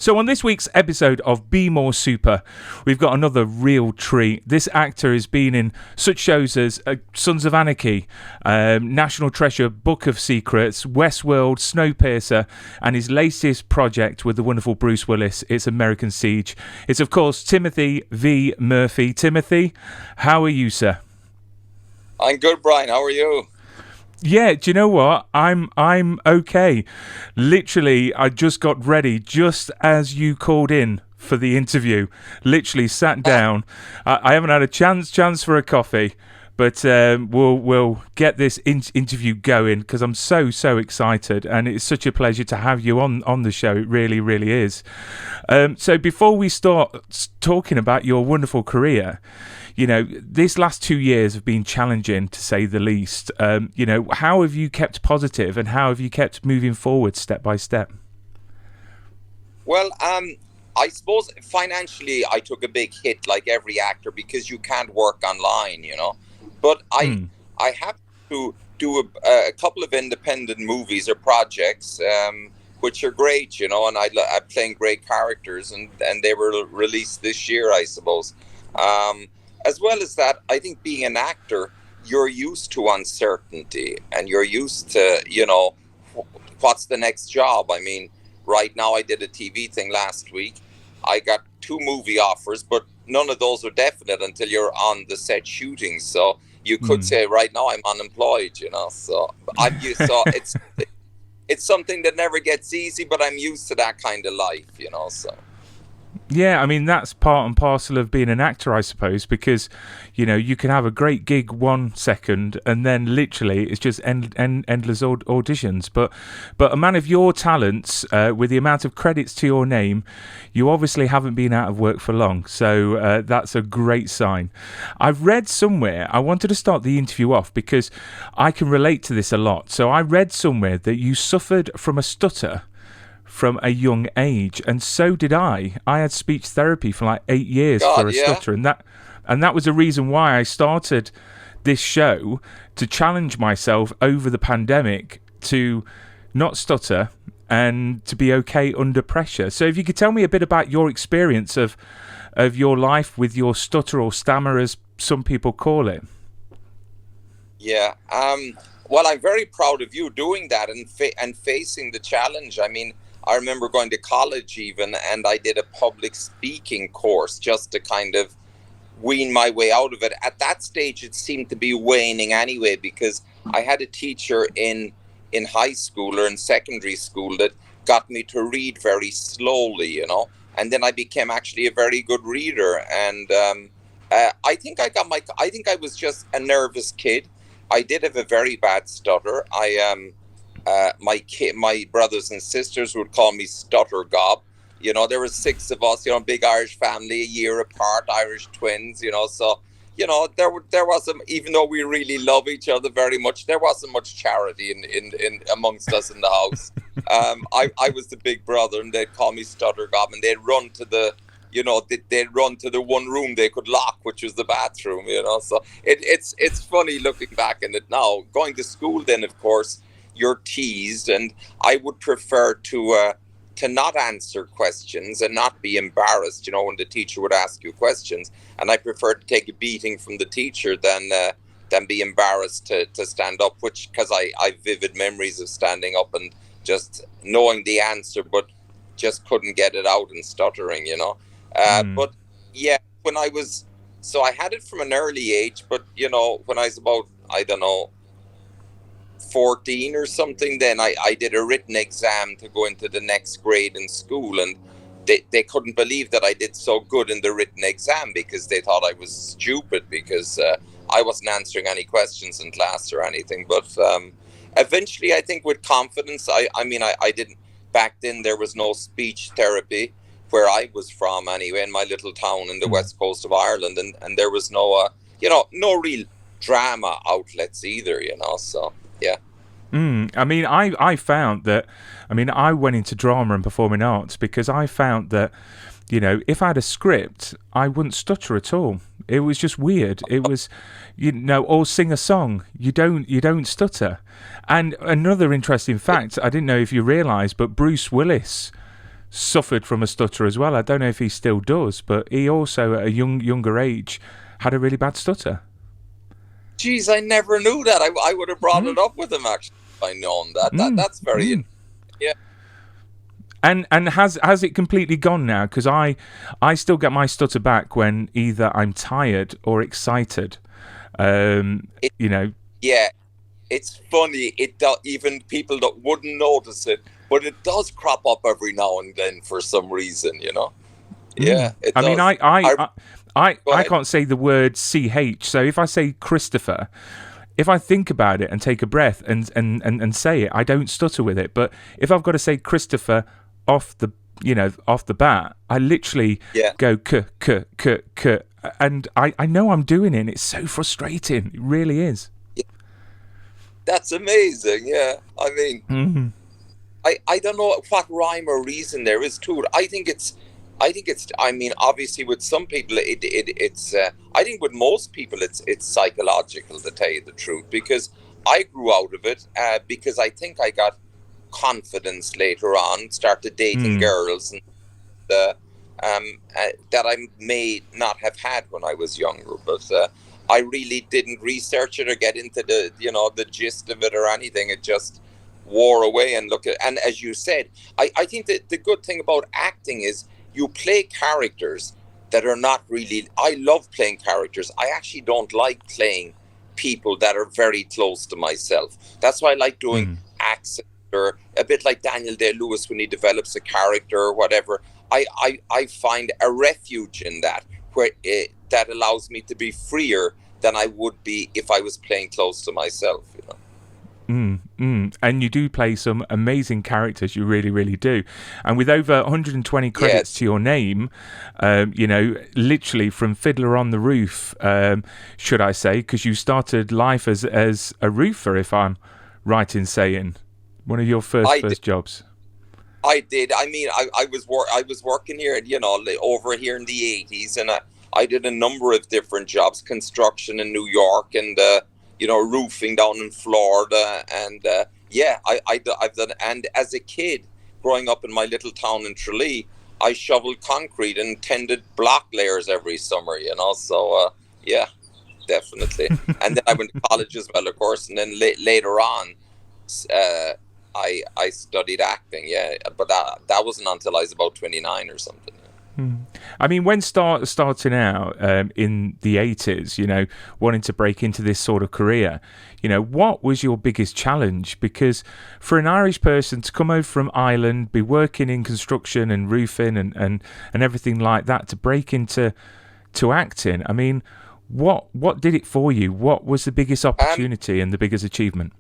So on this week's episode of Be More Super, we've got another real treat. This actor has been in such shows as Sons of Anarchy, National Treasure, Book of Secrets, Westworld, Snowpiercer, and his latest project with the wonderful Bruce Willis, it's American Siege. It's, of course, Timothy V. Murphy. Timothy, how are you, sir? I'm good, Brian. How are you? Yeah, do you know what? I'm okay. Literally, I just got ready just as you called in for the interview. Literally sat down. I haven't had a chance for a coffee, but we'll get this interview going because I'm so excited, and it's such a pleasure to have you on the show. It really is. So before we start talking about your wonderful career, you know, these last 2 years have been challenging, to say the least. You know, how have you kept positive and how have you kept moving forward step by step? Well, I suppose financially I took a big hit like every actor because you can't work online, you know. But I have to do a couple of independent movies or projects, which are great, you know, and I'm playing great characters, and they were released this year, I suppose. As well as that, I think being an actor, you're used to uncertainty and you're used to, you know, what's the next job? I mean, right now I did a TV thing last week. I got 2 movie offers, but none of those are definite until you're on the set shooting. So you could say right now I'm unemployed, you know, so I'm used. So it's something that never gets easy, but I'm used to that kind of life, you know, so. Yeah, I mean, that's part and parcel of being an actor, I suppose, because, you know, you can have a great gig 1 second and then literally it's just endless auditions. But a man of your talents, with the amount of credits to your name, you obviously haven't been out of work for long. So that's a great sign. I've read somewhere, I wanted to start the interview off because I can relate to this a lot. So I read somewhere that you suffered from a stutter from a young age, and so did I. I had speech therapy for like 8 years for a stutter, and that was the reason why I started this show, to challenge myself over the pandemic to not stutter and to be okay under pressure. So if you could tell me a bit about your experience of your life with your stutter, or stammer as some people call it. Yeah. Well, I'm very proud of you doing that and facing the challenge. I mean, I remember going to college even, and I did a public speaking course just to kind of wean my way out of it. At that stage, it seemed to be waning anyway, because I had a teacher in high school or in secondary school that got me to read very slowly, you know, and then I became actually a very good reader. And I think I was just a nervous kid. I did have a very bad stutter. My brothers and sisters would call me Stutter Gob. You know, there were 6 of us, you know, big Irish family, a year apart, Irish twins, you know, so, you know, there wasn't, even though we really love each other very much, there wasn't much charity in amongst us in the house. I was the big brother, and they'd call me Stutter Gob, and they'd run to the, you know, they'd run to the one room they could lock, which was the bathroom, you know, so it's funny looking back in it now. Going to school then, of course, you're teased, and I would prefer to not answer questions and not be embarrassed, you know, when the teacher would ask you questions. And I prefer to take a beating from the teacher than be embarrassed to stand up, which, because I have vivid memories of standing up and just knowing the answer, but just couldn't get it out and stuttering, you know. But yeah, so I had it from an early age, but, you know, when I was about, I don't know, 14 or something, then I did a written exam to go into the next grade in school, and they couldn't believe that I did so good in the written exam, because they thought I was stupid because I wasn't answering any questions in class or anything. But eventually, I think with confidence, I didn't, back then there was no speech therapy where I was from anyway, in my little town in the west coast of Ireland, and there was no no real drama outlets either, you know, so yeah. I mean, I found that, I mean, I went into drama and performing arts because I found that, you know, if I had a script, I wouldn't stutter at all. It was just weird. It was, you know, or sing a song. You don't stutter. And another interesting fact, I didn't know if you realised, but Bruce Willis suffered from a stutter as well. I don't know if he still does, but he also at a younger age had a really bad stutter. Geez, I never knew that. I would have brought it up with him actually if I'd known that. That's very yeah. And has it completely gone now? Because I still get my stutter back when either I'm tired or excited. You know. Yeah, it's funny. Even people that wouldn't notice it, but it does crop up every now and then for some reason. You know. Yeah. It does. I mean, I can't say the word CH. So if I say Christopher, if I think about it and take a breath and say it, I don't stutter with it. But if I've got to say Christopher off the bat, I literally go k, and I know I'm doing it, and it's so frustrating. It really is. Yeah. That's amazing. Yeah, I mean, I don't know what rhyme or reason there is to it. I think it's. I mean, obviously, with some people, it's. I think with most people, it's psychological, to tell you the truth, because I grew out of it because I think I got confidence later on, started dating girls, and that I may not have had when I was younger, but I really didn't research it or get into the gist of it or anything. It just wore away. And and as you said, I think that the good thing about acting is you play characters that are not really. I love playing characters. I actually don't like playing people that are very close to myself. That's why I like doing accents, or a bit like Daniel Day-Lewis when he develops a character or whatever. I find a refuge in that, where that allows me to be freer than I would be if I was playing close to myself, you know. And you do play some amazing characters, you really, really do. And with over 120 credits to your name, literally from Fiddler on the Roof, should I say, because you started life as a roofer, if I'm right in saying, one of your first jobs. I did. I mean, I was working here, over here in the 80s, and I did a number of different jobs, construction in New York, and roofing down in Florida, and I've done. And as a kid, growing up in my little town in Tralee, I shoveled concrete and tended block layers every summer. So definitely. And then I went to college as well, of course, and then later on, I studied acting. Yeah, but that wasn't until I was about 29 or something. I mean, when starting out in the 80s, wanting to break into this sort of career, what was your biggest challenge? Because for an Irish person to come over from Ireland, be working in construction and roofing and everything like that, to break into acting, I mean, what did it for you? What was the biggest opportunity and the biggest achievement?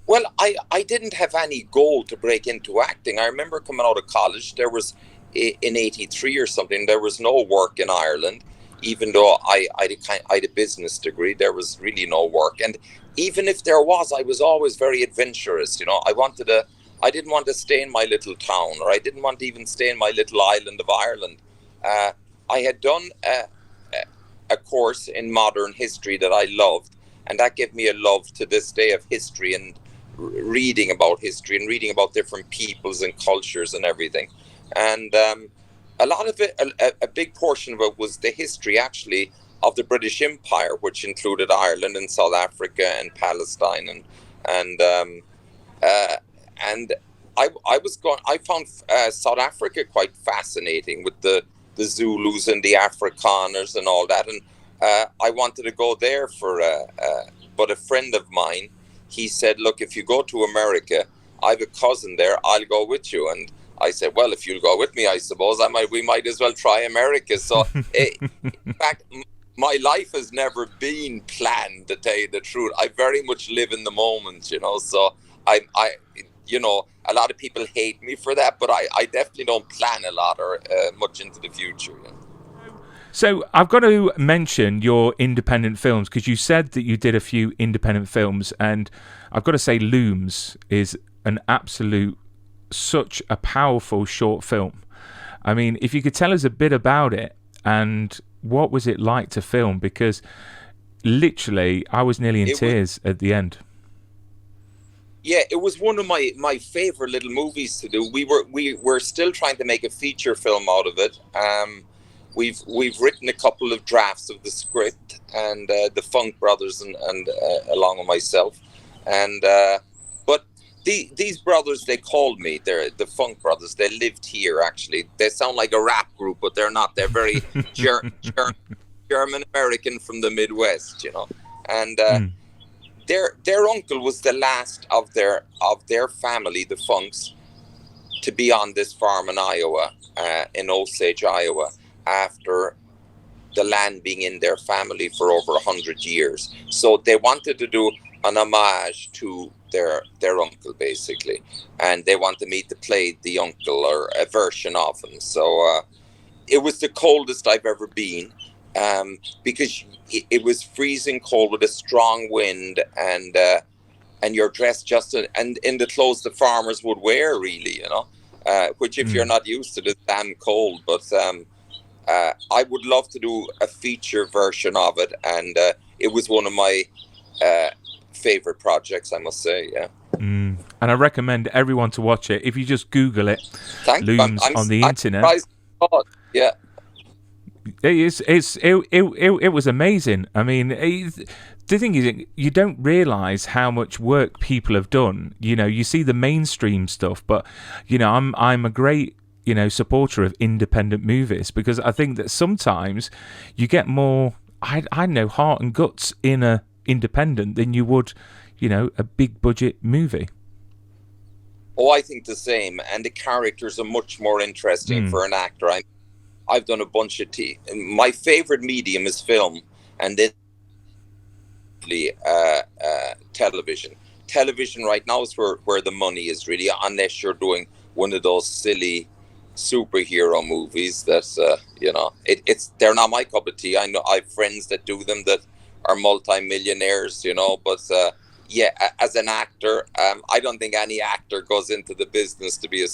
Well, I didn't have any goal to break into acting. I remember coming out of college, there was, in 83 or something, there was no work in Ireland. Even though I had a business degree, there was really no work. And even if there was, I was always very adventurous. I didn't want to stay in my little town, or I didn't want to even stay in my little island of Ireland. I had done a course in modern history that I loved, and that gave me a love to this day of history and reading about history and reading about different peoples and cultures and everything. And a lot of it, a big portion of it, was the history actually of the British Empire, which included Ireland and South Africa and Palestine, and I found South Africa quite fascinating with the Zulus and the Afrikaners and all that, and I wanted to go there but a friend of mine, he said, look, if you go to America, I have a cousin there, I'll go with you. And I said, well, if you'll go with me, I suppose we might as well try America. So in fact, my life has never been planned, to tell you the truth. I very much live in the moment, so I a lot of people hate me for that, but I definitely don't plan a lot or much into the future. So I've got to mention your independent films, because you said that you did a few independent films, and I've got to say Looms is an absolute, such a powerful short film. I mean, if you could tell us a bit about it and what was it like to film, because literally I was nearly in tears at the end. Yeah, it was one of my favorite little movies to do. We were still trying to make a feature film out of it. We've written a couple of drafts of the script, and the Funk brothers and along with myself, and but these brothers, they called me. They're the Funk brothers. They lived here actually. They sound like a rap group, but they're not. They're very German American from the Midwest, and. Their uncle was the last of their family, the Funks, to be on this farm in Iowa, in Osage, Iowa, after the land being in their family for over 100 years. So they wanted to do an homage to their uncle, basically, and they wanted me to play the uncle or a version of him. So it was the coldest I've ever been. Because it was freezing cold with a strong wind, and you're dressed just and in the clothes the farmers would wear, really, which if you're not used to, it's damn cold. But I would love to do a feature version of it, and it was one of my favorite projects, I must say. Yeah. And I recommend everyone to watch it. If you just Google it, Looms on the internet. Yeah. It was amazing. I mean, the thing is, you don't realise how much work people have done. You see the mainstream stuff, but I'm a great supporter of independent movies, because I think that sometimes you get more I know heart and guts in a independent than you would a big budget movie. Oh, I think the same, and the characters are much more interesting for an actor. I've done a bunch of my favorite medium is film, and then television. Television right now is where the money is, really, unless you're doing one of those silly superhero movies that's they're not my cup of tea. I know I have friends that do them that are multi-millionaires, but as an actor, I don't think any actor goes into the business to do a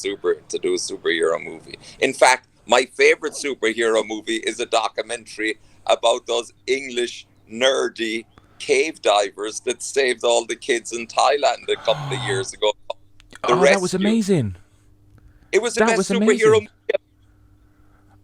superhero movie. In fact, my favorite superhero movie is a documentary about those English nerdy cave divers that saved all the kids in Thailand a couple of years ago. That was amazing. It was the best superhero movie.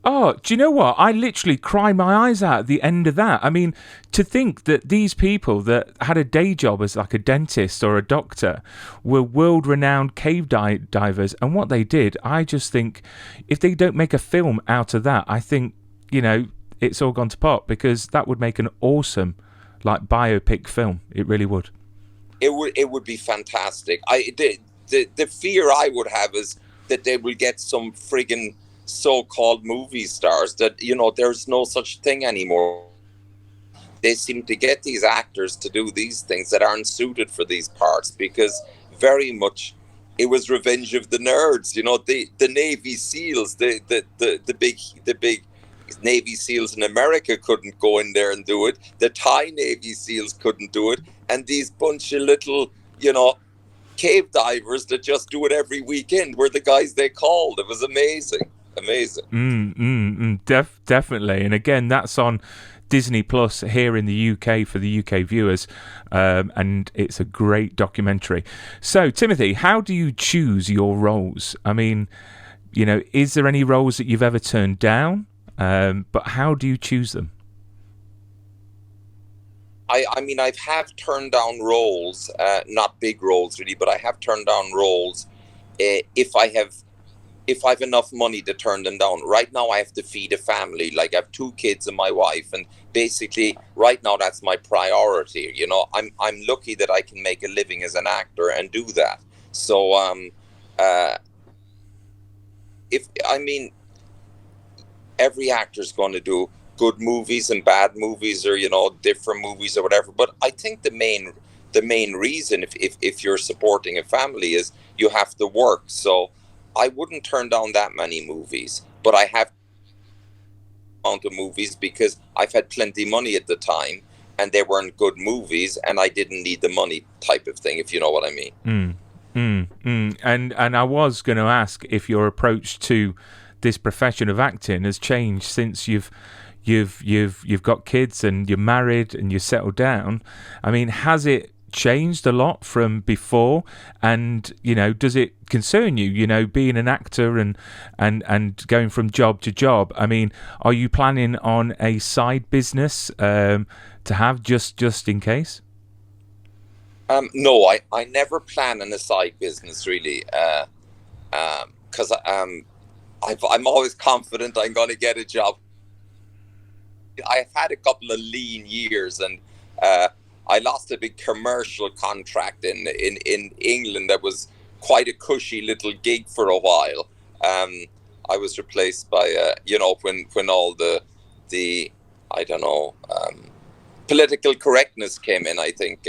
Oh, do you know what? I literally cried my eyes out at the end of that. I mean, to think that these people that had a day job as like a dentist or a doctor were world-renowned cave divers, and what they did, I just think if they don't make a film out of that, I think, it's all gone to pot, because that would make an awesome, biopic film. It really would. It would be fantastic. The fear I would have is that they will get some friggin' so-called movie stars that there's no such thing anymore. They seem to get these actors to do these things that aren't suited for these parts, because very much it was Revenge of the Nerds. The Navy SEALs, the big Navy SEALs in America couldn't go in there and do it. The Thai Navy SEALs couldn't do it, and these bunch of little cave divers that just do it every weekend were the guys they called. It was amazing. Definitely. And again, that's on Disney Plus here in the UK for the UK viewers, and it's a great documentary. So, Timothy, how do you choose your roles? I mean, is there any roles that you've ever turned down? But how do you choose them? I mean, I have turned down roles, not big roles really, but I have turned down roles if I have enough money to turn them down. Right now I have to feed a family. I have 2 kids and my wife, and basically right now that's my priority. I'm lucky that I can make a living as an actor and do that. So every actor's going to do good movies and bad movies, or different movies or whatever, but I think the main reason if you're supporting a family is you have to work. So I wouldn't turn down that many movies, but I have amount of movies because I've had plenty money at the time and they weren't good movies and I didn't need the money, type of thing, if you know what I mean. And I was going to ask if your approach to this profession of acting has changed since you've got kids and you're married and you're settled down. I mean, has it changed a lot from before? And, does it concern you, being an actor and going from job to job? I mean, are you planning on a side business to have just in case? No, I never plan on a side business really, because I'm always confident I'm going to get a job. I've had a couple of lean years, and I lost a big commercial contract in England that was quite a cushy little gig for a while. I was replaced by when all the I don't know, political correctness came in. I think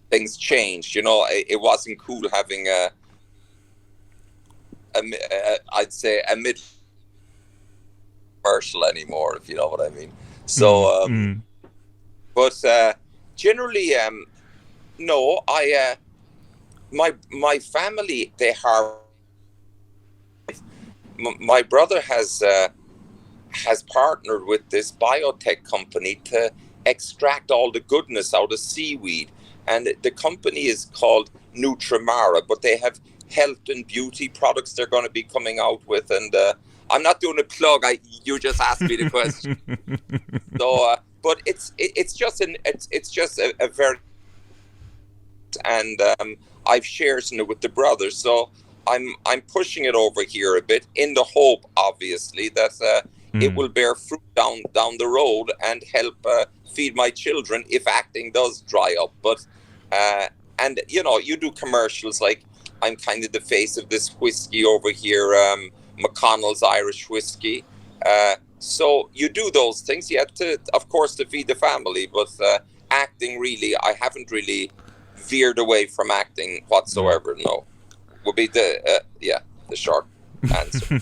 things changed. It wasn't cool having I'd say a mid commercial anymore, if you know what I mean. So, but generally, no. My family, my brother has partnered with this biotech company to extract all the goodness out of seaweed, and the company is called Nutrimara, but they have health and beauty products they're going to be coming out with, and I'm not doing a plug. You just asked me the question. So, but it's just a very, and I've shares in it with the brothers, so I'm pushing it over here a bit in the hope, obviously, that it will bear fruit down the road and help feed my children if acting does dry up. But and you do commercials, like I'm kind of the face of this whiskey over here, McConnell's Irish whiskey. So you do those things. You have to, of course, to feed the family. But acting, really, I haven't really veered away from acting whatsoever. No, would be the short answer.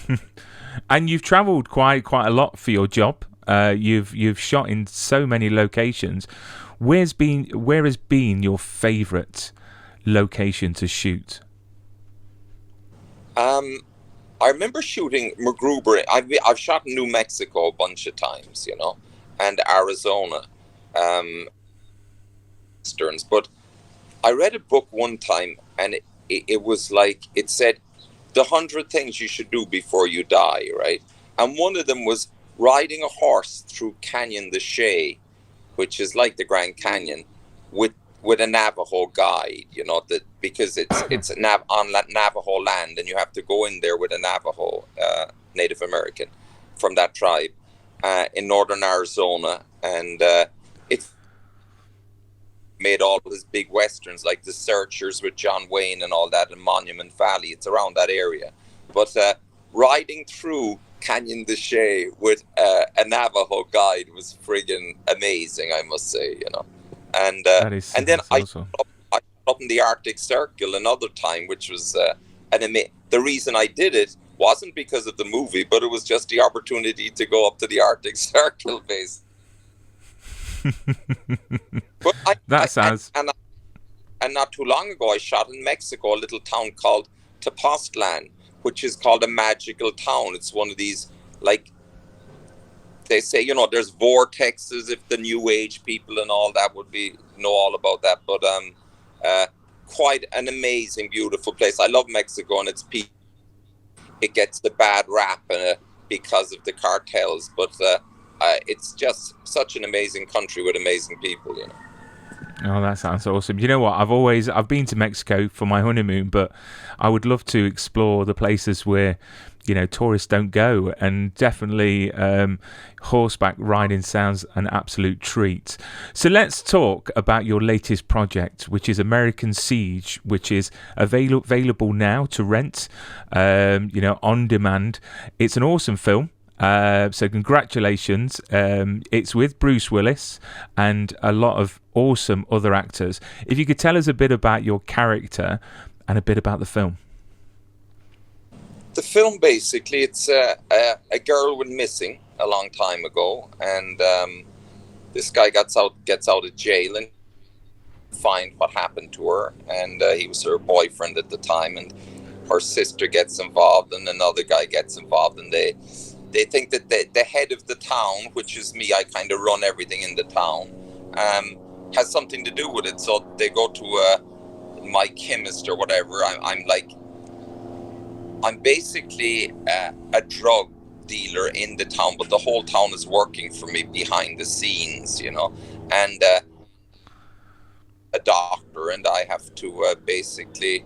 And you've travelled quite a lot for your job. You've shot in so many locations. Where has been your favourite location to shoot? I remember shooting MacGruber. I've shot in New Mexico a bunch of times, and Arizona, westerns. But I read a book one time, and it was like, it said the 100 things you should do before you die, right? And one of them was riding a horse through Canyon de Chelly, which is like the Grand Canyon, with a Navajo guide, because it's on Navajo land, and you have to go in there with a Navajo Native American from that tribe in northern Arizona, and it made all his big westerns like The Searchers with John Wayne and all that, in Monument Valley. It's around that area. But riding through Canyon de Chelly with a Navajo guide was friggin' amazing, I must say, And then I shot up in the Arctic Circle another time, which was the reason I did it wasn't because of the movie, but it was just the opportunity to go up to the Arctic Circle base. But and not too long ago, I shot in Mexico, a little town called Tepoztlan, which is called a magical town. It's one of these, like, they say, there's vortexes, if the new age people and all that would know all about that. But quite an amazing, beautiful place. I love Mexico, and its people. It gets the bad rap because of the cartels, but it's just such an amazing country with amazing people, Oh, that sounds awesome. You know what? I've been to Mexico for my honeymoon, but I would love to explore the places where, tourists don't go, and definitely horseback riding sounds an absolute treat. So let's talk about your latest project, which is American Siege, which is available now to rent, on demand. It's an awesome film. So congratulations. It's with Bruce Willis and a lot of awesome other actors. If you could tell us a bit about your character and a bit about the film. The film, basically, it's a girl went missing a long time ago, and this guy gets out of jail and find what happened to her, and he was her boyfriend at the time, and her sister gets involved, and another guy gets involved, and they think that the head of the town, which is me, I kind of run everything in the town, has something to do with it. So they go to my chemist or whatever. I'm basically a drug dealer in the town, but the whole town is working for me behind the scenes, and a doctor, and I have to basically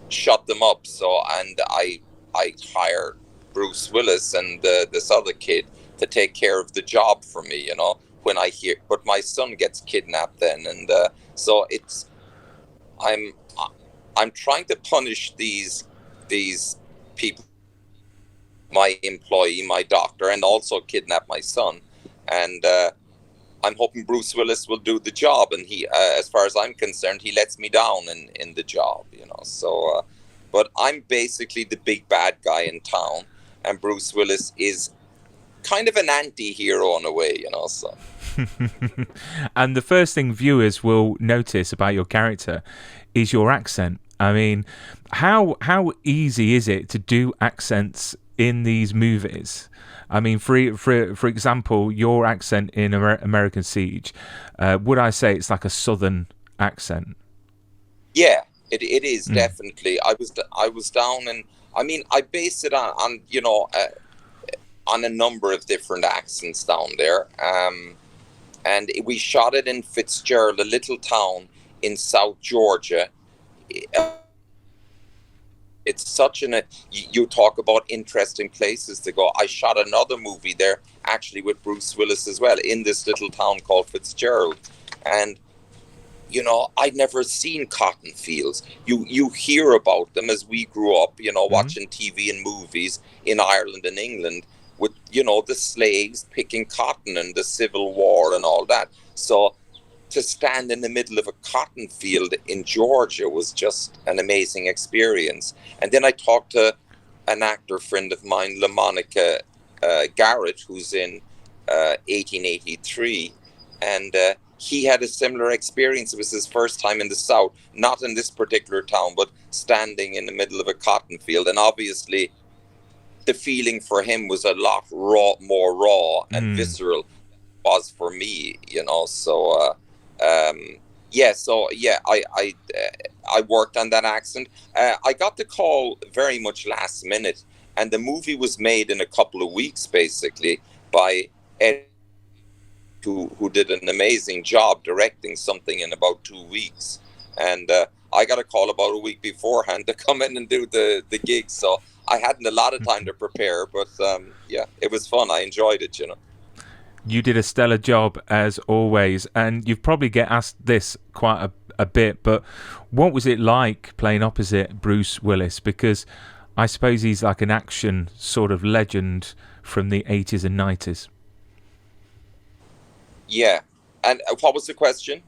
shut them up. So, and I hire Bruce Willis and this other kid to take care of the job for me, when I hear, but my son gets kidnapped then, and so I'm trying to punish these people, my employee, my doctor, and also kidnap my son, and I'm hoping Bruce Willis will do the job, and he, as far as I'm concerned, he lets me down in the job, so but I'm basically the big bad guy in town, and Bruce Willis is kind of an anti-hero in a way, so. And the first thing viewers will notice about your character is your accent. I mean, how easy is it to do accents in these movies? I mean, for example, your accent in American Siege, would I say it's like a southern accent? Yeah, it is definitely. I was down, and I mean, I base it on on a number of different accents down there. And we shot it in Fitzgerald, a little town in South Georgia. It's such you talk about interesting places to go. I shot another movie there, actually with Bruce Willis as well, in this little town called Fitzgerald. And, I'd never seen cotton fields. You hear about them as we grew up, watching TV and movies in Ireland and England with, the slaves picking cotton and the Civil War and all that. So to stand in the middle of a cotton field in Georgia was just an amazing experience. And then I talked to an actor friend of mine, LaMonica Garrett, who's in 1883, and he had a similar experience. It was his first time in the South, not in this particular town, but standing in the middle of a cotton field. And obviously the feeling for him was a lot more raw and visceral was for me, so I worked on that accent. I got the call very much last minute, and the movie was made in a couple of weeks, basically, by Ed, who did an amazing job directing something in about 2 weeks. And I got a call about a week beforehand to come in and do the gig, so I hadn't a lot of time to prepare, but it was fun. I enjoyed it, You did a stellar job, as always, and you've probably get asked this quite a bit, but what was it like playing opposite Bruce Willis? Because I suppose he's like an action sort of legend from the 80s and 90s. Yeah. And what was the question?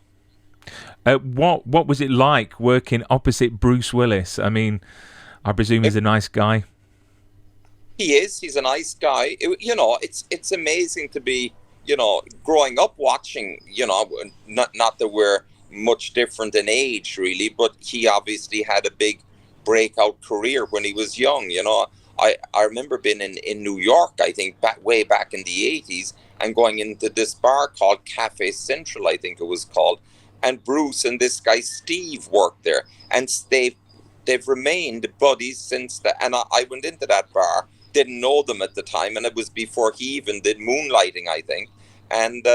What was it like working opposite Bruce Willis? I mean, I presume he's a nice guy. He is. He's a nice guy. It's amazing to be, growing up watching, not that we're much different in age, really, but he obviously had a big breakout career when he was young. I remember being in New York, I think, way back in the 80s, and going into this bar called Cafe Central, I think it was called, and Bruce and this guy Steve worked there, and they've remained buddies since that. And I went into that bar, didn't know them at the time, and it was before he even did Moonlighting, I think. And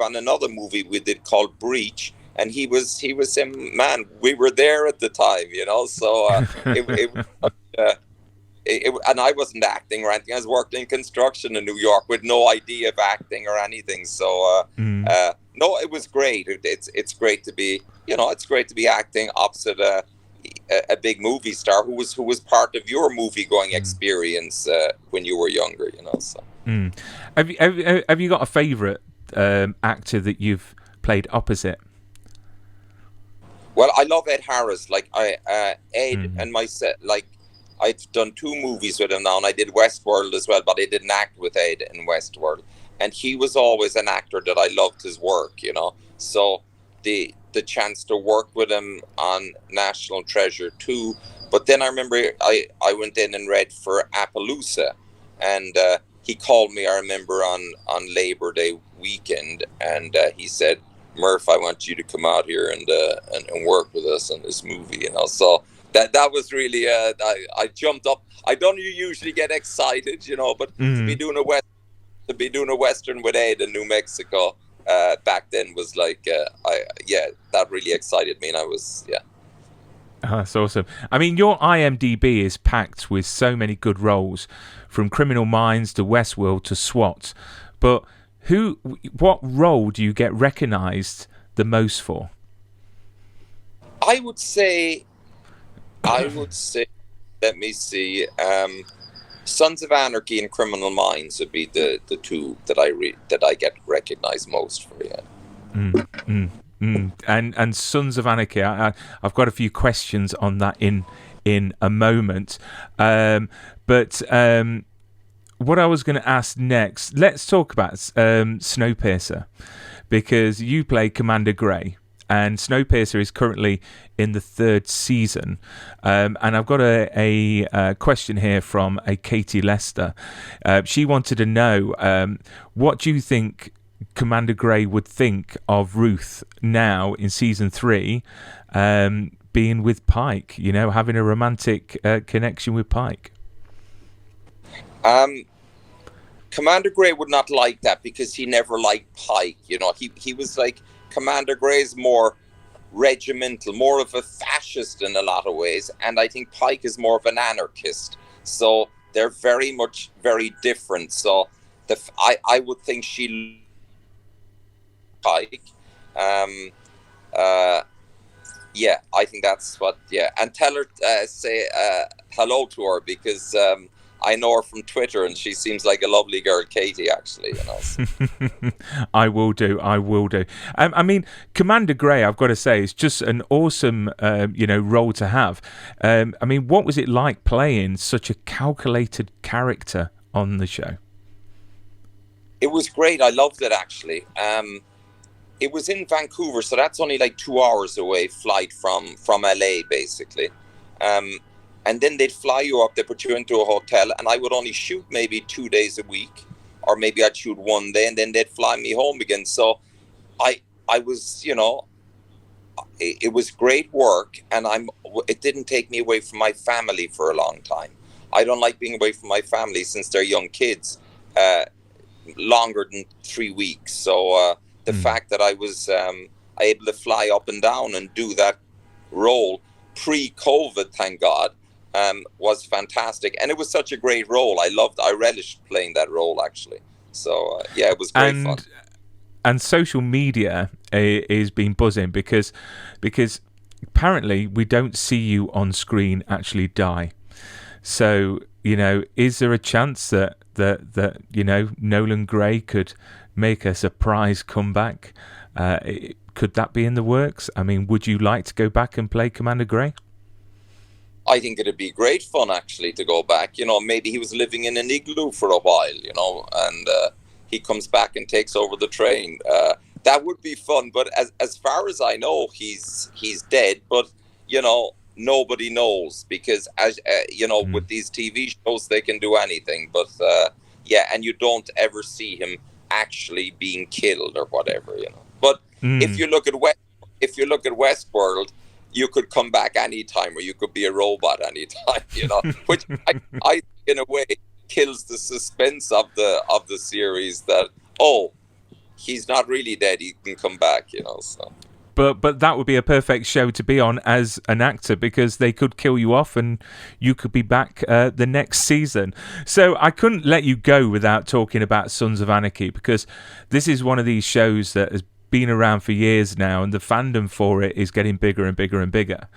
on another movie we did called Breach, and he was him. Man, we were there at the time, So and I wasn't acting or anything. I was working in construction in New York with no idea of acting or anything. So no, it was great. It's great to be, it's great to be acting opposite a big movie star who was part of your movie going experience when you were younger, So. Have you got a favorite actor that you've played opposite? Well, I love Ed Harris. Like Ed and myself, like I've done 2 movies with him now, and I did Westworld as well, but I didn't act with Ed in Westworld. And he was always an actor that I loved his work, So the chance to work with him on National Treasure 2. But then I remember I went in and read for Appaloosa, and he called me, I remember, on Labor Day weekend, and he said, Murph, I want you to come out here and work with us on this movie, you know. So that was really I jumped up. I don't usually get excited, you know, but to be doing a western with Ed in New Mexico back then was like that really excited me, and I was That's awesome. I mean, your IMDb is packed with so many good roles, from Criminal Minds to Westworld to SWAT, but what role do you get recognized the most for? I would say, let me see, Sons of Anarchy and Criminal Minds would be the two that I get recognized most for. And Sons of Anarchy, I've got a few questions on that in a moment, but what I was going to ask next, let's talk about Snowpiercer, because you play Commander Grey, and Snowpiercer is currently in the 3rd season. And I've got a question here from a Katie Lester. She wanted to know, what do you think Commander Grey would think of Ruth now in season 3, being with Pike, you know, having a romantic connection with Pike? Commander Grey would not like that, because he never liked Pike. You know, he was like, Commander Grey's more regimental, more of a fascist in a lot of ways, and I think Pike is more of an anarchist. So they're very different. So I would think she Pike. I think that's what. Yeah, and tell her say hello to her, because I know her from Twitter, and she seems like a lovely girl, Katie, actually, you know. So. I will do. I mean, Commander Grey, I've got to say, is just an awesome, role to have. I mean, what was it like playing such a calculated character on the show? It was great. I loved it, actually. It was in Vancouver, so that's only like 2 hours away flight from LA, basically. And then they'd fly you up, they put you into a hotel, and I would only shoot maybe 2 days a week, or maybe I'd shoot one day, and then they'd fly me home again. So I was, you know, it was great work, and it didn't take me away from my family for a long time. I don't like being away from my family since they're young kids, longer than 3 weeks. So the fact that I was able to fly up and down and do that role pre-COVID, thank God, was fantastic. And it was such a great role. I relished playing that role, actually. So it was great fun. And social media is been buzzing because apparently we don't see you on screen actually die. So, you know, is there a chance that you know, Nolan Gray could make a surprise comeback? Could that be in the works? I mean, would you like to go back and play Commander Gray? I think it'd be great fun, actually, to go back. You know, maybe he was living in an igloo for a while, you know, and he comes back and takes over the train. That would be fun. But as far as I know, he's dead. But, you know, nobody knows, because, as you know, with these TV shows, they can do anything. But, and you don't ever see him actually being killed or whatever, you know. But if you look at Westworld, you could come back anytime, or you could be a robot anytime, you know, which I in a way kills the suspense of the series, that he's not really dead, he can come back, you know. So but that would be a perfect show to be on as an actor, because they could kill you off and you could be back the next season. So I couldn't let you go without talking about Sons of Anarchy, because this is one of these shows that has been around for years now, and the fandom for it is getting bigger and bigger and bigger.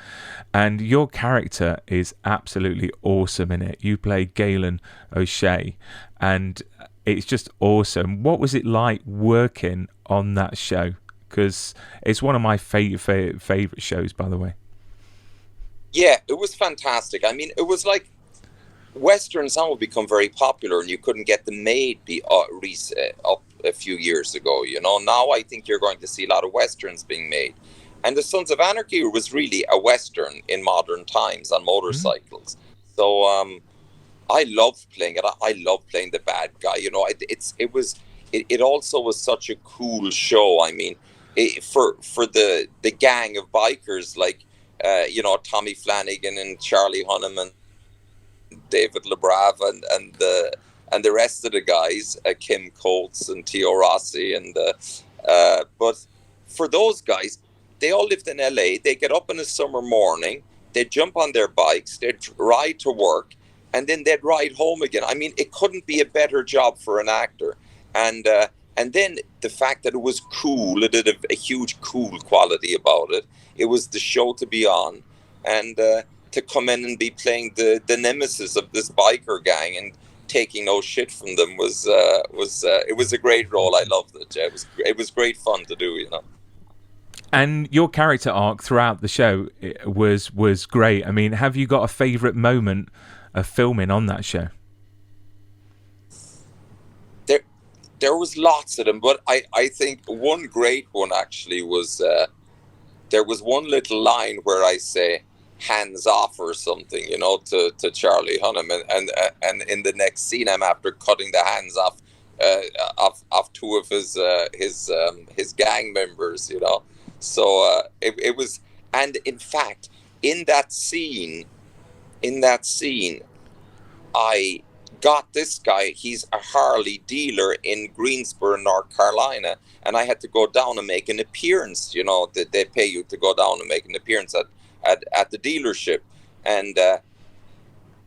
And your character is absolutely awesome in it. You play Galen O'Shea, and it's just awesome. What was it like working on that show? Because it's one of my favorite shows, by the way. Yeah, it was fantastic. I mean, it was like Westerns now have become very popular, and you couldn't get them made up a few years ago, you know. Now I think you're going to see a lot of Westerns being made. And the Sons of Anarchy was really a Western in modern times on motorcycles. So I loved playing it. I loved playing the bad guy, you know. it also was such a cool show. I mean, for the gang of bikers, like Tommy Flanagan and Charlie Hunnam and David LeBrave and the rest of the guys, Kim Coates and Theo Rossi, and but for those guys, they all lived in LA. They get up in a summer morning, they'd jump on their bikes, they'd ride to work, and then they'd ride home again. I mean, it couldn't be a better job for an actor. And then the fact that it was cool, it had a huge cool quality about it. It was the show to be on, and to come in and be playing the nemesis of this biker gang and taking no shit from them was it was a great role. I loved it. It was great fun to do, And your character arc throughout the show was great. I mean, have you got a favourite moment of filming on that show? There was lots of them, but I think one great one actually was there was one little line where I say hands off or something, to Charlie Hunnam, and in the next scene I'm after cutting the hands off two of his gang members, So it was, and in fact in that scene I got this guy. He's a Harley dealer in Greensboro, North Carolina, and I had to go down and make an appearance. They pay you to go down and make an appearance at the dealership, and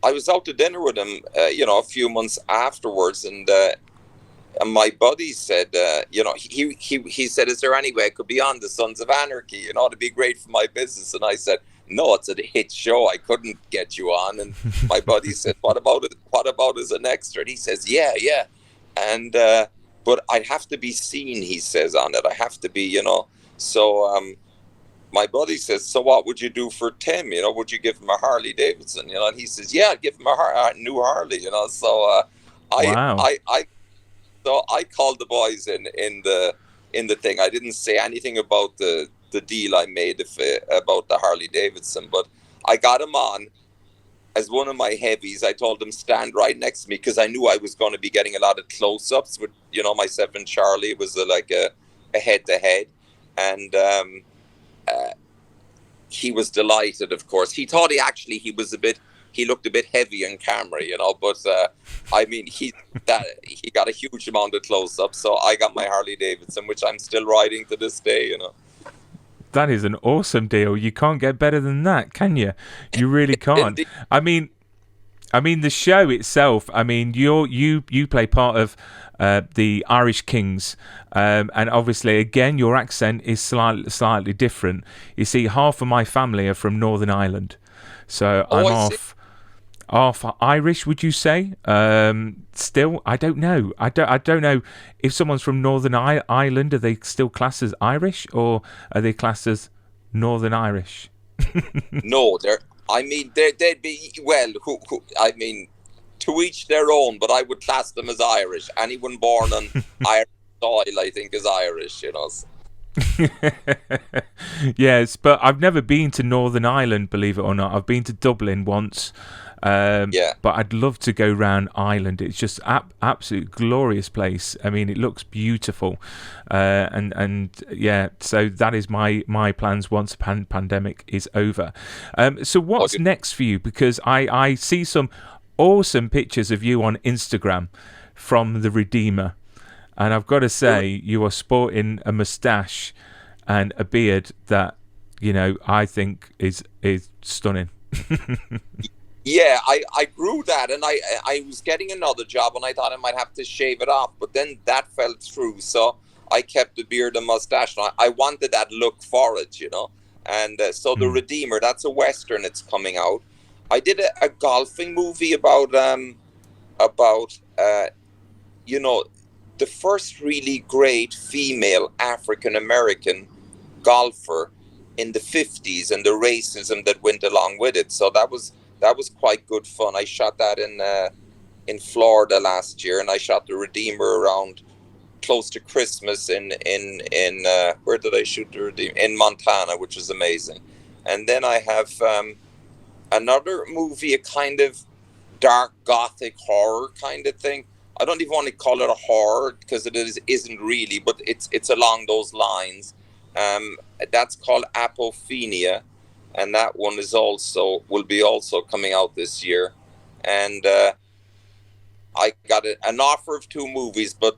I was out to dinner with him, a few months afterwards, and my buddy said, he said, "Is there any way I could be on the Sons of Anarchy? It'd be great for my business." And I said, "No, it's a hit show. I couldn't get you on." And my buddy said, "What about it? What about as an extra?" And he says, "Yeah." And but I'd have to be seen, he says, on it. I have to be, So my buddy says, "So what would you do for Tim? Would you give him a Harley Davidson?" And he says, "Yeah, I'd give him a new Harley." So Wow. So I called the boys in the thing. I didn't say anything about the deal I made about the Harley Davidson, but I got him on as one of my heavies. I told him stand right next to me because I knew I was going to be getting a lot of close-ups with myself and Charlie. It was like a head-to-head, and he was delighted. Of course, he thought he looked a bit heavy on camera, but I mean, he got a huge amount of close-ups, so I got my Harley Davidson, which I'm still riding to this day, That is an awesome deal. You can't get better than that, can you? You really can't. I mean, the show itself. I mean, you play part of the Irish Kings, and obviously, again, your accent is slightly different. You see, half of my family are from Northern Ireland, so I'm half Irish, would you say? Still, I don't know. I don't know if someone's from Northern Ireland. Are they still classed as Irish, or are they classed as Northern Irish? No, they'd be, well. I mean, to each their own. But I would class them as Irish. Anyone born on Irish soil, I think, is Irish. Yes, but I've never been to Northern Ireland, believe it or not. I've been to Dublin once. But I'd love to go round Ireland. It's just absolute glorious place. I mean, it looks beautiful, and yeah. So that is my plans once the pandemic is over. So what's next for you? Because I see some awesome pictures of you on Instagram from the Redeemer, and I've got to say you are sporting a moustache and a beard that I think is stunning. Yeah, I grew that, and I was getting another job, and I thought I might have to shave it off, but then that fell through, so I kept the beard and mustache. And I wanted that look for it, and so The Redeemer, that's a Western. It's coming out. I did a golfing movie about the first really great female African-American golfer in the 50s and the racism that went along with it. So that was quite good fun. I shot that in Florida last year, and I shot The Redeemer around close to Christmas in where did I shoot The Redeemer? In Montana, which is amazing. And then I have another movie, a kind of dark gothic horror kind of thing I don't even want to call it a horror because isn't really, but it's along those lines. That's called Apophenia, and that one will be also coming out this year. And I got an offer of 2 movies, but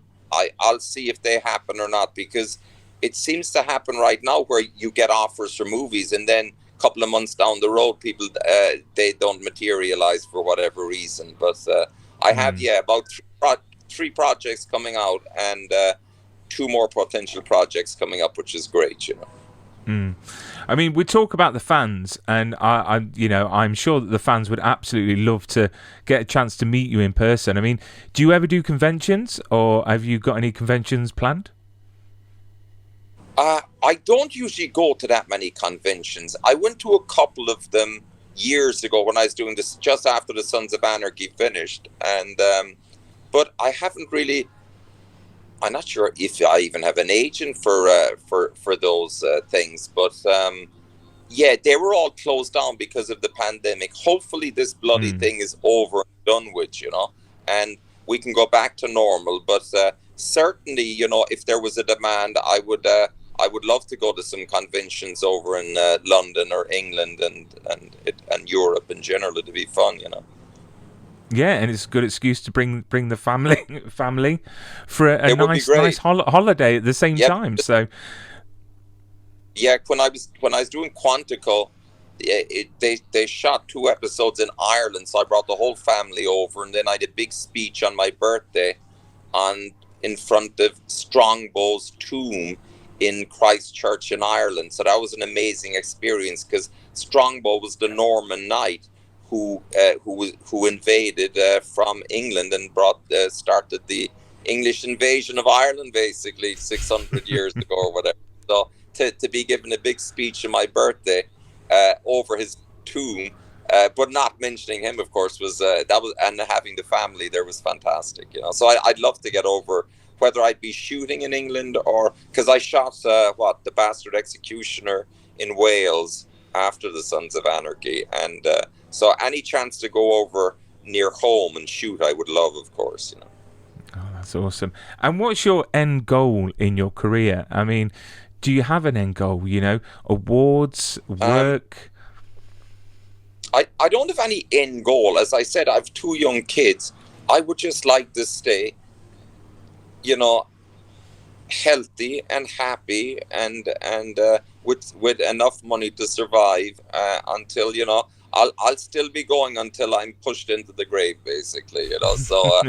I'll see if they happen or not, because it seems to happen right now where you get offers for movies and then a couple of months down the road, people they don't materialize for whatever reason. But I have about 3 projects coming out, and 2 more potential projects coming up, which is great, you know. I mean, we talk about the fans, and I'm sure that the fans would absolutely love to get a chance to meet you in person. I mean, do you ever do conventions, or have you got any conventions planned? I don't usually go to that many conventions. I went to a couple of them years ago when I was doing this just after the Sons of Anarchy finished, and but I haven't really. I'm not sure if I even have an agent for those things, but yeah, they were all closed down because of the pandemic. Hopefully, this bloody thing is over and done with, you know, and we can go back to normal. But certainly, you know, if there was a demand, I would love to go to some conventions over in London or England and Europe in general. It'd be fun, you know. Yeah, and it's a good excuse to bring the family for a nice holiday at the same time. So, yeah, when I was doing Quantico, they shot 2 episodes in Ireland, so I brought the whole family over, and then I did a big speech on my birthday in front of Strongbow's tomb in Christchurch in Ireland. So that was an amazing experience, because Strongbow was the Norman knight who invaded from England and started the English invasion of Ireland, basically 600 years ago or whatever. So to be given a big speech on my birthday over his tomb, but not mentioning him, of course, and having the family there was fantastic, you know. So I'd love to get over, whether I'd be shooting in England or, because I shot The Bastard Executioner in Wales after the Sons of Anarchy, and so any chance to go over near home and shoot, I would love, of course, you know. Oh, that's awesome. And what's your end goal in your career? I mean, do you have an end goal, you know, awards, work? I don't have any end goal. As I said, I have 2 young kids. I would just like to stay, you know, healthy and happy and with enough money to survive until, you know, I'll still be going until I'm pushed into the grave, basically, you know. So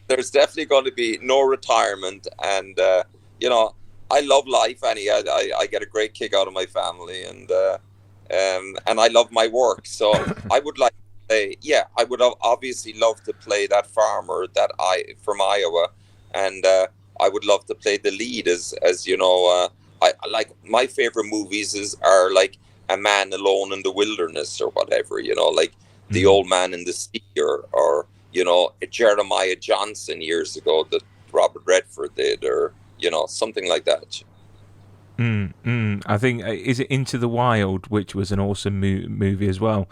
there's definitely going to be no retirement, and you know, I love life. I get a great kick out of my family, and I love my work. So I would like to say, yeah, I would obviously love to play that farmer from Iowa, and I would love to play the lead as you know. I like, my favorite movies are like A Man Alone in the Wilderness or whatever, you know, like The Old Man in the Sea, or you know, Jeremiah Johnson years ago that Robert Redford did, or you know, something like that. I think, is it Into the Wild, which was an awesome movie as well,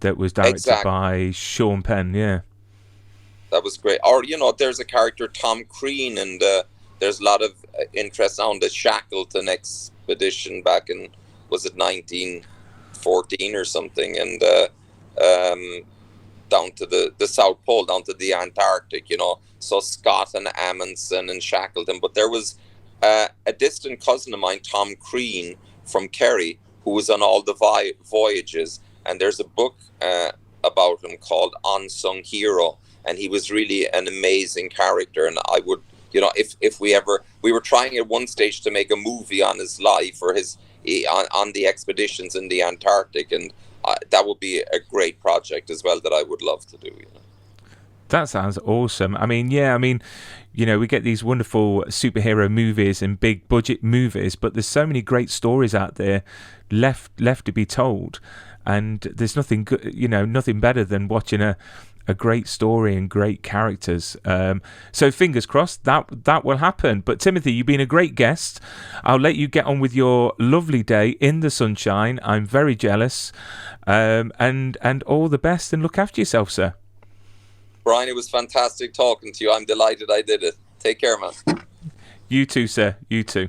that was directed by Sean Penn. Yeah, that was great. Or, you know, there's a character, Tom Crean, and there's a lot of interest on the Shackleton expedition back in, was it 1914 or something, and down to the South Pole, down to the Antarctic, you know. So Scott and Amundsen and Shackleton. But there was a distant cousin of mine, Tom Crean from Kerry, who was on all the voyages. And there's a book about him called Unsung Hero. And he was really an amazing character. And I would, you know, if we were trying at one stage to make a movie on his life or on the expeditions in the Antarctic, and that would be a great project as well that I would love to do, you know. That sounds awesome. I mean, yeah, I mean, you know, we get these wonderful superhero movies and big budget movies, but there's so many great stories out there left to be told, and there's nothing good, you know, nothing better than watching a great story and great characters. So fingers crossed that will happen. But Timothy, you've been a great guest. I'll let you get on with your lovely day in the sunshine. I'm very jealous. And all the best, and look after yourself, sir. Brian, it was fantastic talking to you. I'm delighted I did it. Take care, man. You too, sir. You too.